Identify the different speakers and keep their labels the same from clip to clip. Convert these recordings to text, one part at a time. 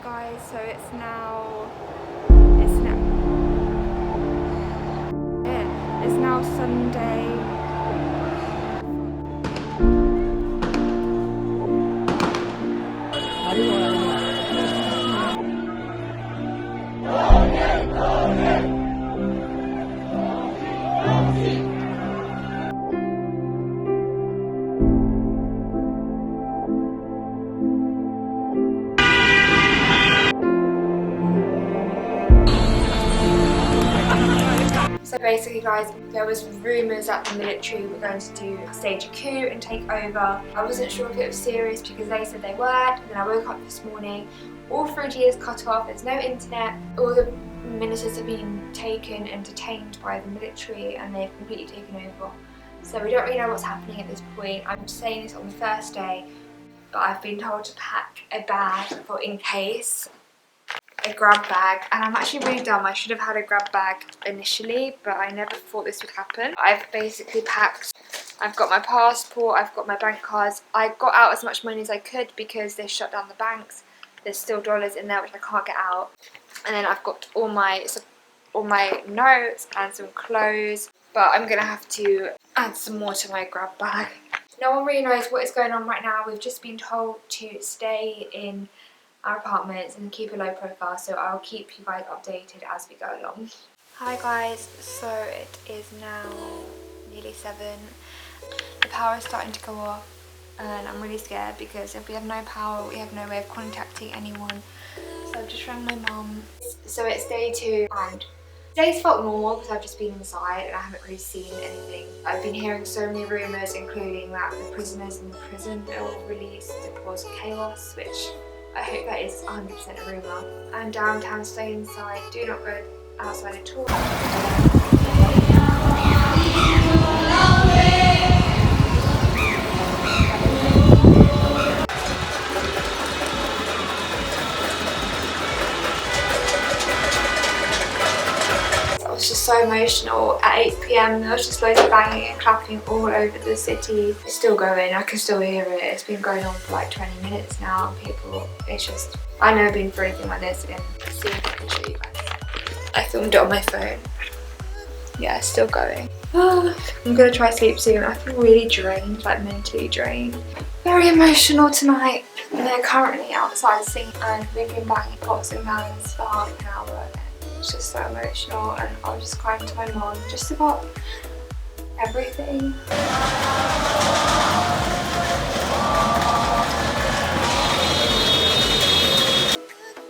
Speaker 1: guys, so it's now Sunday. So basically guys, there was rumours that the military were going to stage a coup and take over. I wasn't sure if it was serious because they said they weren't, and then I woke up this morning, all 3G is cut off, there's no internet, all the ministers have been taken and detained by the military and they've completely taken over. So we don't really know what's happening at this point. I'm saying this on the first day, but I've been told to pack a bag for in case. A grab bag, and I'm actually really dumb. I should have had a grab bag initially, but I never thought this would happen. I've basically packed, I've got my passport, I've got my bank cards. I got out as much money as I could because they shut down the banks. There's still dollars in there which I can't get out. And then I've got all my notes and some clothes, but I'm gonna have to add some more to my grab bag. No one really knows what is going on right now. We've just been told to stay in our apartments and keep a low profile, so I'll keep you guys updated as we go along. Hi guys, so it is now nearly 7. The power is starting to go off and I'm really scared because if we have no power we have no way of contacting anyone. So I've just rang my mum. So it's day 2 and today's felt normal because I've just been inside and I haven't really seen anything. I've been hearing so many rumours, including that the prisoners in the prison are all released to cause chaos, which I hope that is 100% a rumour. I'm downtown, stay inside, do not go outside at all. I was just so emotional. At 8 PM there was just loads of banging and clapping all over the city. It's still going, I can still hear it. It's been going on for like 20 minutes now and people, it's just, I've never been through anything like this again. Let's see if I can show you guys. I filmed it on my phone. Yeah, it's still going. I'm gonna try sleep soon. I feel really drained, like mentally drained. Very emotional tonight. And they're currently outside singing and we've been banging pots and pans for half an hour. It's just so emotional and I was just crying to my mom just about everything.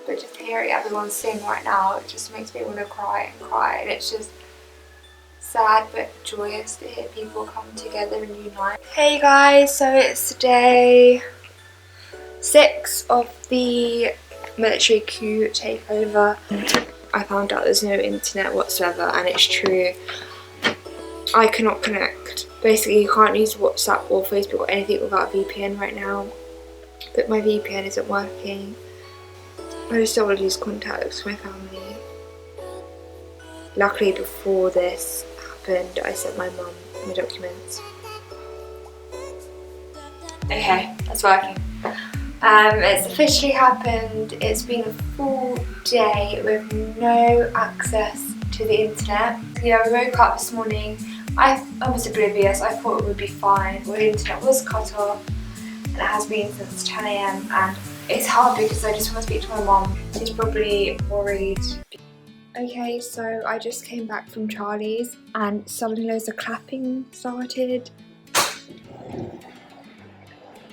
Speaker 1: But just hearing everyone sing right now, it just makes me want to cry and cry, and it's just sad but joyous to hear people come together and unite. Hey guys, so it's day 6 of the military coup takeover. I found out there's no internet whatsoever, and it's true. I cannot connect. Basically, you can't use WhatsApp or Facebook or anything without VPN right now. But my VPN isn't working. I just don't want to lose contact with my family. Luckily, before this happened, I sent my mum my documents. Okay, that's working. It's officially happened. It's been a full day with no access to the internet. Yeah, we woke up this morning. I was oblivious. I thought it would be fine. The internet was cut off and it has been since 10 AM and it's hard because I just want to speak to my mom. She's probably worried. Okay, so I just came back from Charlie's and suddenly loads of clapping started.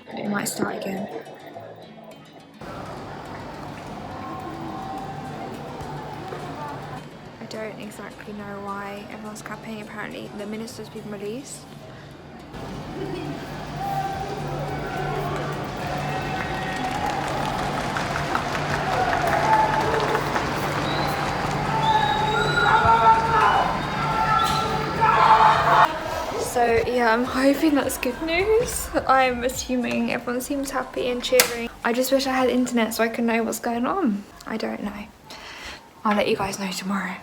Speaker 1: It might start again. I don't exactly know why everyone's clapping. Apparently the minister's been released. So yeah, I'm hoping that's good news. I'm assuming everyone seems happy and cheering. I just wish I had internet so I could know what's going on. I don't know. I'll let you guys know tomorrow.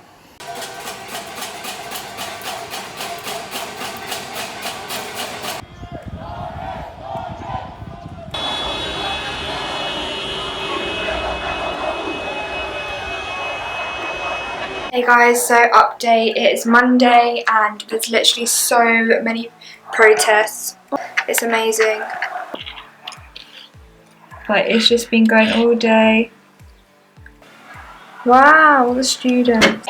Speaker 1: Hey guys, so update, it's Monday and there's literally so many protests. It's amazing. Like, it's just been going all day. Wow, all the students.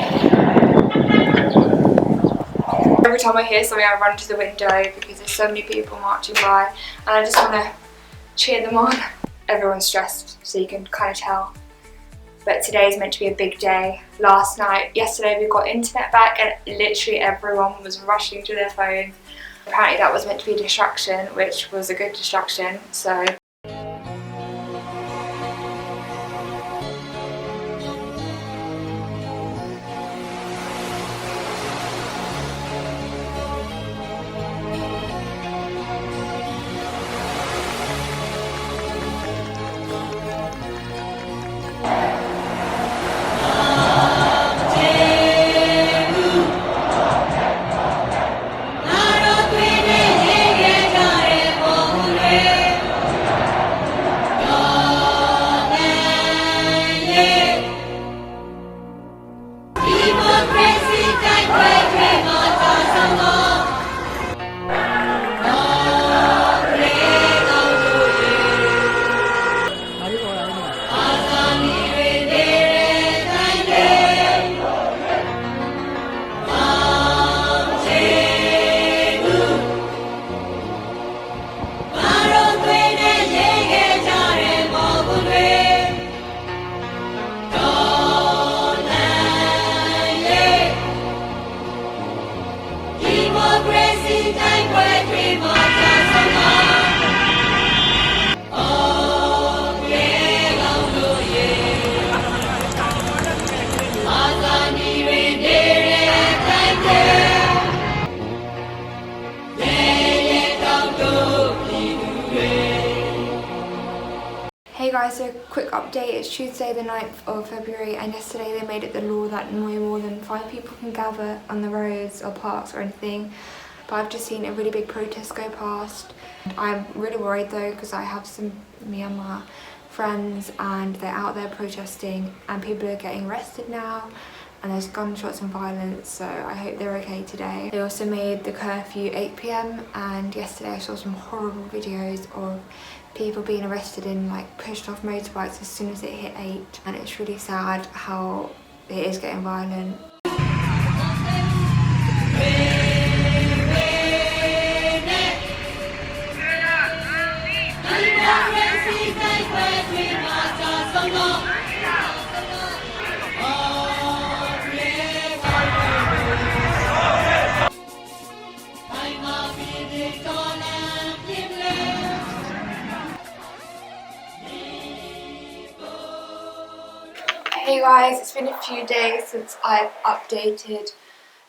Speaker 1: Every time I hear something I run to the window because there's so many people marching by and I just want to cheer them on. Everyone's stressed, so you can kind of tell. But today is meant to be a big day. Yesterday we got internet back and literally everyone was rushing to their phones. Apparently that was meant to be a distraction, which was a good distraction, so. Hey guys, so quick update, it's Tuesday the 9th of February and yesterday they made it the law that no more than 5 people can gather on the roads or parks or anything. But I've just seen a really big protest go past. I'm really worried though because I have some Myanmar friends and they're out there protesting and people are getting arrested now and there's gunshots and violence, so I hope they're okay today. They also made the curfew 8 PM and yesterday I saw some horrible videos of people being arrested and like pushed off motorbikes as soon as it hit 8, and it's really sad how it is getting violent. Hey guys, it's been a few days since I've updated.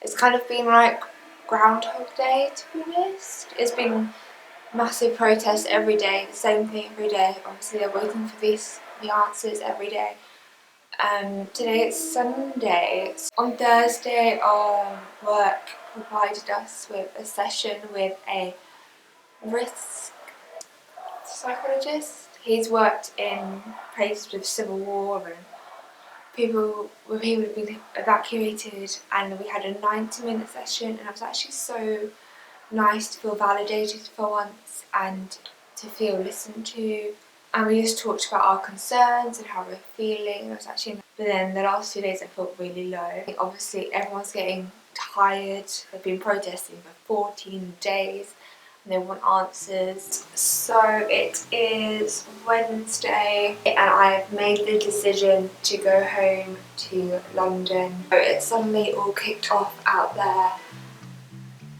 Speaker 1: It's kind of been like Groundhog Day, to be honest. It's been massive protests every day, the same thing every day. Obviously they're waiting for the answers every day. Today it's Sunday. On Thursday our work provided us with a session with a risk psychologist. He's worked in places with civil war and people have been evacuated, and we had a 90-minute session and it was actually so nice to feel validated for once and to feel listened to, and we just talked about our concerns and how we're feeling. It was actually, but then the last 2 days I felt really low. Obviously everyone's getting tired. They've been protesting for 14 days and they want answers. So it is Wednesday and I have made the decision to go home to London. So it's suddenly all kicked off out there.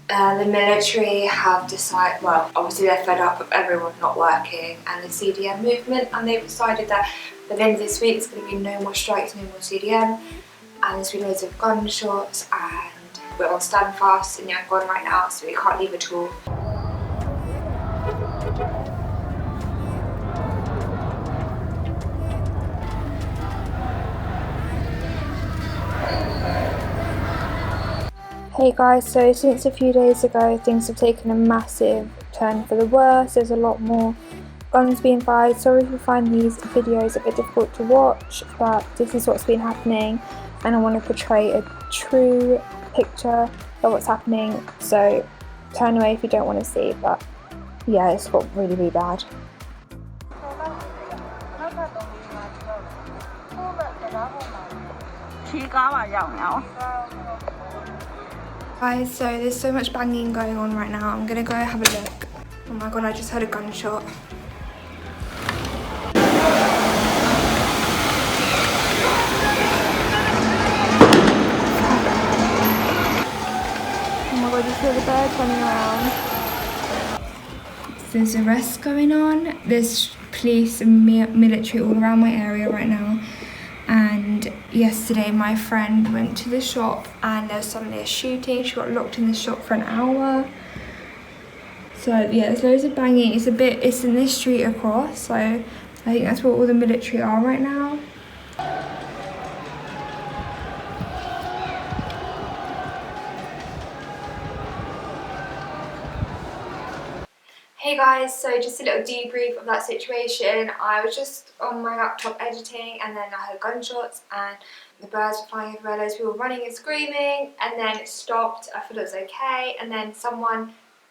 Speaker 1: The military have decided, well, obviously they're fed up of everyone not working and the CDM movement, and they've decided that by the end of this week there's going to be no more strikes, no more CDM, and there's been loads of gunshots, and we're on standfast in Yangon right now, so we can't leave at all. Hey guys, so since a few days ago things have taken a massive turn for the worse. There's a lot more guns being fired. Sorry if you find these videos a bit difficult to watch, but this is what's been happening. and I want to portray a true picture of what's happening, so turn away if you don't want to see, but yeah, it's got really, really bad. Guys, so there's so much banging going on right now. I'm gonna go have a look. Oh my god, I just heard a gunshot. Oh my god, you feel the birds running around. There's arrests going on. There's police and military all around my area right now. And yesterday my friend went to the shop and there was suddenly a shooting. She got locked in the shop for an hour. So yeah, there's loads of banging. It's in this street across, so I think that's where all the military are right now. Hey guys, so just a little debrief of that situation. I was just on my laptop editing and then I heard gunshots and the birds were flying everywhere, loads of people running and screaming, and then it stopped. I thought it was okay, and then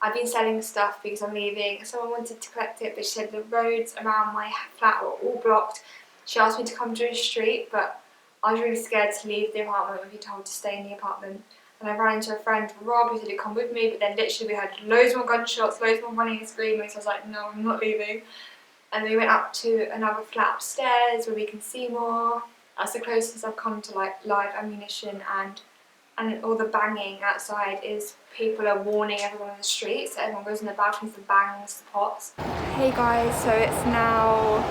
Speaker 1: I've been selling stuff because I'm leaving. Someone wanted to collect it, but she said the roads around my flat were all blocked. She asked me to come to the street, but I was really scared to leave the apartment and be told to stay in the apartment. And I ran into a friend, Rob, who said he'd come with me, but then literally we had loads more gunshots, loads more running and screaming, so I was like, no, I'm not leaving. And then we went up to another flat upstairs where we can see more. That's the closest I've come to like live ammunition, and all the banging outside is people are warning everyone on the street, so everyone goes in the balconies and bangs the pots. Hey guys, so it's now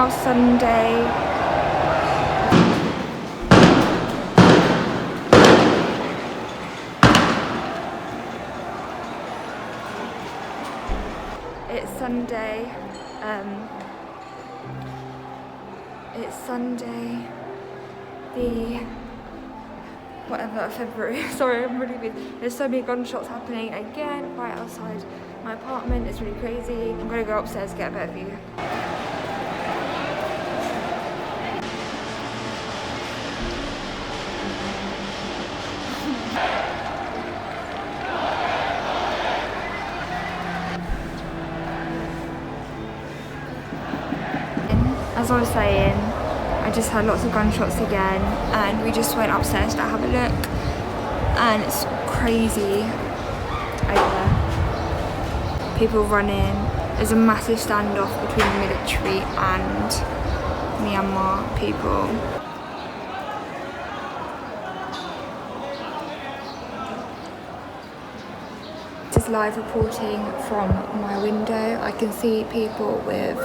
Speaker 1: Sunday. It's Sunday, the February. Sorry, I'm really busy. There's so many gunshots happening again right outside my apartment. It's really crazy. I'm gonna go upstairs to get a better view. As I was saying, I just heard lots of gunshots again, and we just went upstairs to have a look, and it's crazy over there. People running. There's a massive standoff between the military and Myanmar people. This is live reporting from my window. I can see people with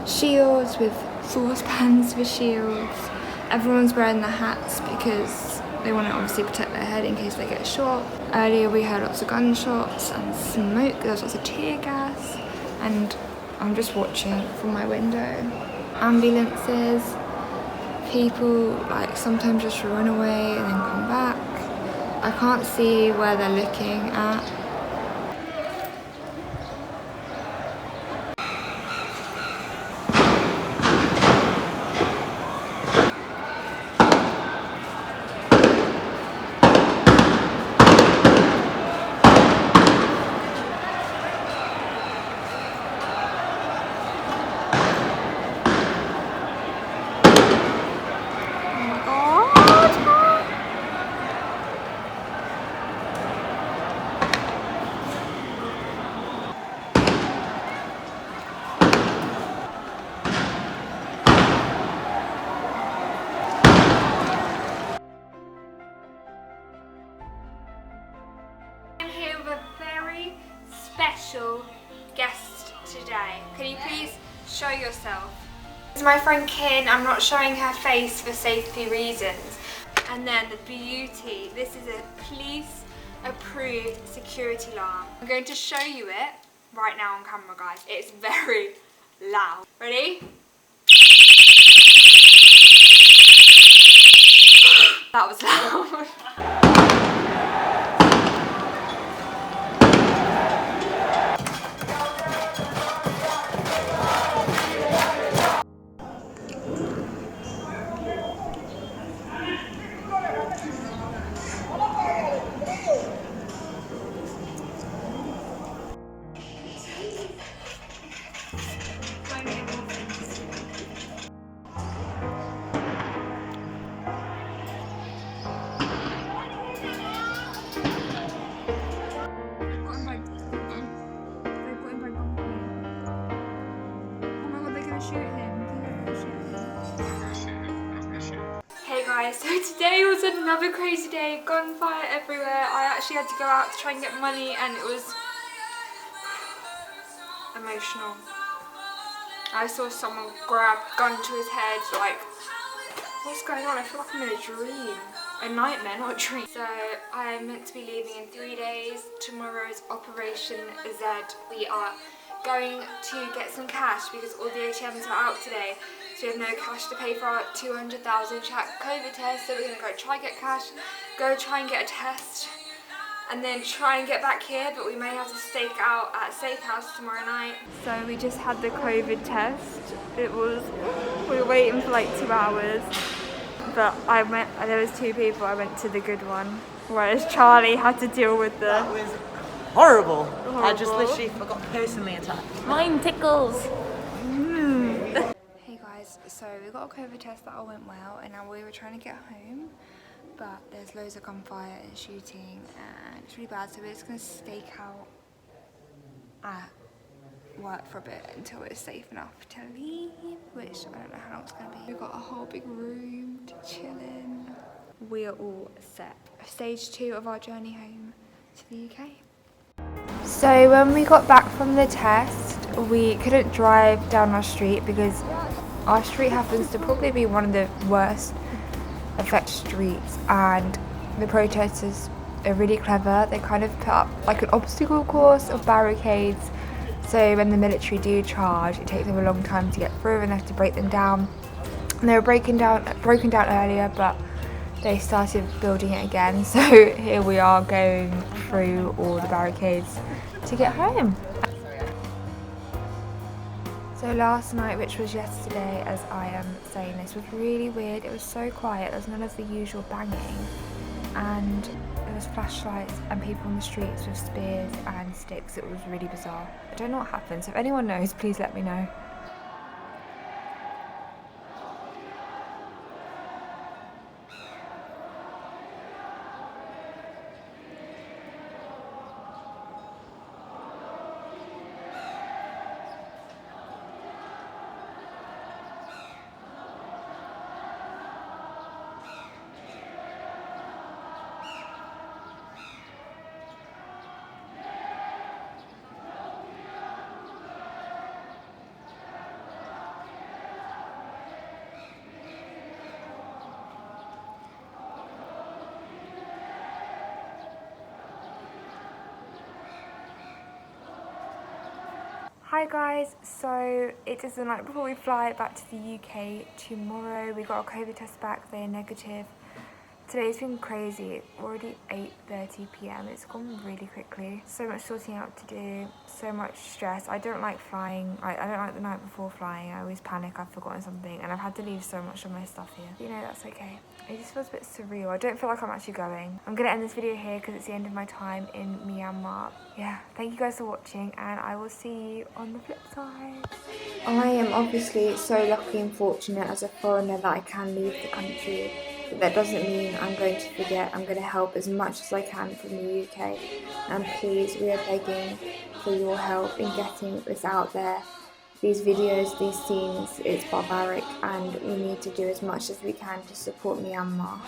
Speaker 1: shields, with saucepans with shields. Everyone's wearing the hats because they want to obviously protect their head in case they get shot. Earlier we heard lots of gunshots and smoke. There was lots of tear gas, and I'm just watching from my window. Ambulances, people like sometimes just run away and then come back. I can't see where they're looking at. Special guest today. Can you please show yourself? This is my friend Kin. I'm not showing her face for safety reasons. And then the beauty. This is a police approved security alarm. I'm going to show you it right now on camera, guys. It's very loud. Ready? That was loud. gonna shoot him. Hey guys, so today was another crazy day. Gunfire everywhere. I actually had to go out to try and get money and it was emotional. I saw someone grab a gun to his head, like, what's going on? I feel like I'm in a dream. A nightmare, not a dream. So I'm meant to be leaving in 3 days. Tomorrow's Operation Z. We are going to get some cash because all the ATMs are out today. So we have no cash to pay for our 200,000 COVID test. So we're going to go try and get cash, go try and get a test, and then try and get back here, but we may have to stake out at Safe House tomorrow night. So we just had the COVID test. We were waiting for like 2 hours, but there was 2 people, I went to the good one, whereas Charlie had to deal with the...
Speaker 2: That was horrible. I just literally got personally attacked. Mine tickles.
Speaker 1: Hey guys, so we got a COVID test that all went well, and now we were trying to get home. But there's loads of gunfire and shooting and it's really bad, so we're just going to stake out at work for a bit until it's safe enough to leave, which I don't know how long it's going to be. We've got a whole big room to chill in. We are all set. Stage 2 of our journey home to the UK. So when we got back from the test, we couldn't drive down our street because our street happens to probably be one of the worst affected streets, and the protesters are really clever. They kind of put up like an obstacle course of barricades, so when the military do charge, it takes them a long time to get through and they have to break them down. And they were broken down earlier, but they started building it again, so here we are going through all the barricades to get home. So last night, which was yesterday as I am saying this, was really weird. It was so quiet, there was none of the usual banging, and there was flashlights and people on the streets with spears and sticks. It was really bizarre. I don't know what happened, so if anyone knows, please let me know. Hi guys, so it is the night before we fly back to the UK tomorrow. We got our COVID test back, they're negative. Today's been crazy, already 8:30 PM, it's gone really quickly. So much sorting out to do, so much stress. I don't like flying, I don't like the night before flying. I always panic I've forgotten something, and I've had to leave so much of my stuff here. You know, that's okay. It just feels a bit surreal. I don't feel like I'm actually going. I'm gonna end this video here because it's the end of my time in Myanmar. Yeah, thank you guys for watching, and I will see you on the flip side. I am obviously so lucky and fortunate as a foreigner that I can leave the country. But that doesn't mean I'm going to forget. I'm going to help as much as I can from the UK. And please, we are begging for your help in getting this out there. These videos, these scenes, it's barbaric, and we need to do as much as we can to support Myanmar.